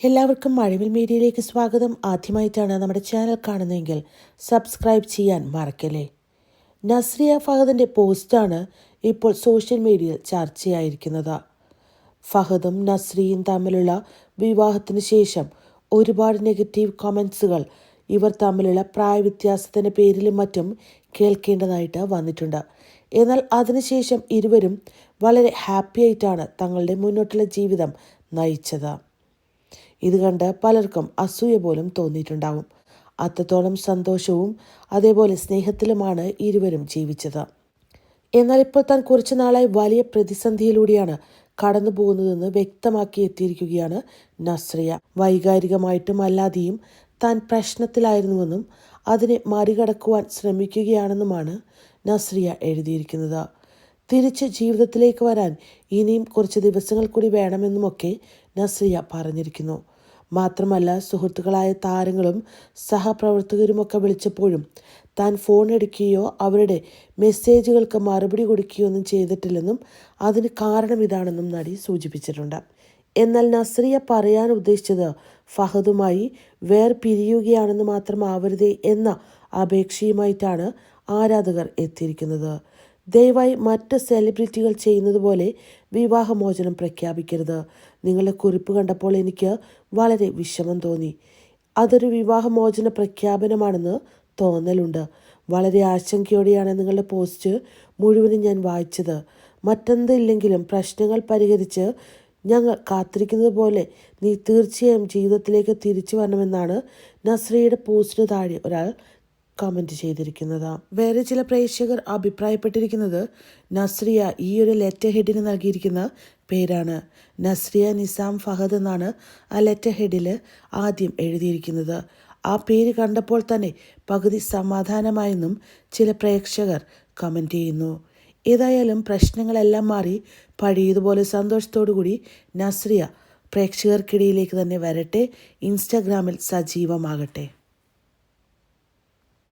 എല്ലാവർക്കും മഴവിൽ മീഡിയയിലേക്ക് സ്വാഗതം. ആദ്യമായിട്ടാണ് നമ്മുടെ ചാനൽ കാണുന്നതെങ്കിൽ സബ്സ്ക്രൈബ് ചെയ്യാൻ മറക്കല്ലേ. നസ്രിയ ഫഹദിൻ്റെ പോസ്റ്റാണ് ഇപ്പോൾ സോഷ്യൽ മീഡിയയിൽ ചർച്ചയായിരിക്കുന്നത്. ഫഹദും നസ്രിയയും തമ്മിലുള്ള വിവാഹത്തിന് ശേഷം ഒരുപാട് നെഗറ്റീവ് കമൻസുകൾ ഇവർ തമ്മിലുള്ള പ്രായവ്യത്യാസത്തിൻ്റെ പേരിലും മറ്റും കേൾക്കേണ്ടതായിട്ട് വന്നിട്ടുണ്ട്. എന്നാൽ അതിനുശേഷം ഇരുവരും വളരെ ഹാപ്പി ആയിട്ടാണ് തങ്ങളുടെ മുന്നോട്ടുള്ള ജീവിതം നയിച്ചത്. ഇത് കണ്ട് പലർക്കും അസൂയ പോലും തോന്നിയിട്ടുണ്ടാവും. അത്രത്തോളം സന്തോഷവും അതേപോലെ സ്നേഹത്തിലുമാണ് ഇരുവരും ജീവിച്ചത്. എന്നാൽ ഇപ്പോൾ താൻ കുറച്ചു നാളായി വലിയ പ്രതിസന്ധിയിലൂടെയാണ് കടന്നു പോകുന്നതെന്ന് വ്യക്തമാക്കി എത്തിയിരിക്കുകയാണ് നസ്രിയ. വൈകാരികമായിട്ടും അല്ലാതെയും താൻ പ്രശ്നത്തിലായിരുന്നുവെന്നും അതിനെ മറികടക്കുവാൻ ശ്രമിക്കുകയാണെന്നുമാണ് നസ്രിയ എഴുതിയിരിക്കുന്നത്. തിരിച്ച് ജീവിതത്തിലേക്ക് വരാൻ ഇനിയും കുറച്ച് ദിവസങ്ങൾ കൂടി വേണമെന്നുമൊക്കെ നസ്രിയ പറഞ്ഞിരിക്കുന്നു. മാത്രമല്ല, സുഹൃത്തുക്കളായ താരങ്ങളും സഹപ്രവർത്തകരുമൊക്കെ വിളിച്ചപ്പോഴും താൻ ഫോൺ എടുക്കുകയോ അവരുടെ മെസ്സേജുകൾക്ക് മറുപടി കൊടുക്കുകയോ ഒന്നും ചെയ്തിട്ടില്ലെന്നും അതിന് കാരണം ഇതാണെന്നും നടി സൂചിപ്പിച്ചിട്ടുണ്ട്. എന്നാൽ നസ്രിയ പറയാൻ ഉദ്ദേശിച്ചത് ഫഹദുമായി വേർപിരിയുകയാണെന്ന് മാത്രമാവരുതേ എന്ന അപേക്ഷയുമായിട്ടാണ് ആരാധകർ എത്തിയിരിക്കുന്നത്. ദയവായി മറ്റ് സെലിബ്രിറ്റികൾ ചെയ്യുന്നത് പോലെ വിവാഹമോചനം പ്രഖ്യാപിക്കരുത്. നിങ്ങളുടെ കുറിപ്പ് കണ്ടപ്പോൾ എനിക്ക് വളരെ വിഷമം തോന്നി. അതൊരു വിവാഹമോചന പ്രഖ്യാപനമാണെന്ന് തോന്നലുണ്ട്. വളരെ ആശങ്കയോടെയാണ് നിങ്ങളുടെ പോസ്റ്റ് മുഴുവനും ഞാൻ വായിച്ചത്. മറ്റെന്തില്ലെങ്കിലും പ്രശ്നങ്ങൾ പരിഹരിച്ച് ഞങ്ങൾ കാത്തിരിക്കുന്നത് പോലെ നീ തീർച്ചയായും ജീവിതത്തിലേക്ക് തിരിച്ചു വരണമെന്നാണ് നസ്രിയയുടെ പോസ്റ്റിന് താഴെ ഒരാൾ കമൻറ്റ് ചെയ്തിരിക്കുന്നത്. വേറെ ചില പ്രേക്ഷകർ അഭിപ്രായപ്പെട്ടിരിക്കുന്നത് നസ്രിയ ഈ ഒരു ലെറ്റർ ഹെഡിന് നൽകിയിരിക്കുന്ന പേരാണ്. നസ്രിയ നിസാം ഫഹദ് എന്നാണ് ആ ലെറ്റർ ഹെഡിൽ ആദ്യം എഴുതിയിരിക്കുന്നത്. ആ പേര് കണ്ടപ്പോൾ തന്നെ പകുതി സമാധാനമായെന്നും ചില പ്രേക്ഷകർ കമൻറ്റ് ചെയ്യുന്നു. ഏതായാലും പ്രശ്നങ്ങളെല്ലാം മാറി പഴയതുപോലെ സന്തോഷത്തോടു കൂടി നസ്രിയ പ്രേക്ഷകർക്കിടയിലേക്ക് തന്നെ വരട്ടെ, ഇൻസ്റ്റാഗ്രാമിൽ സജീവമാകട്ടെ.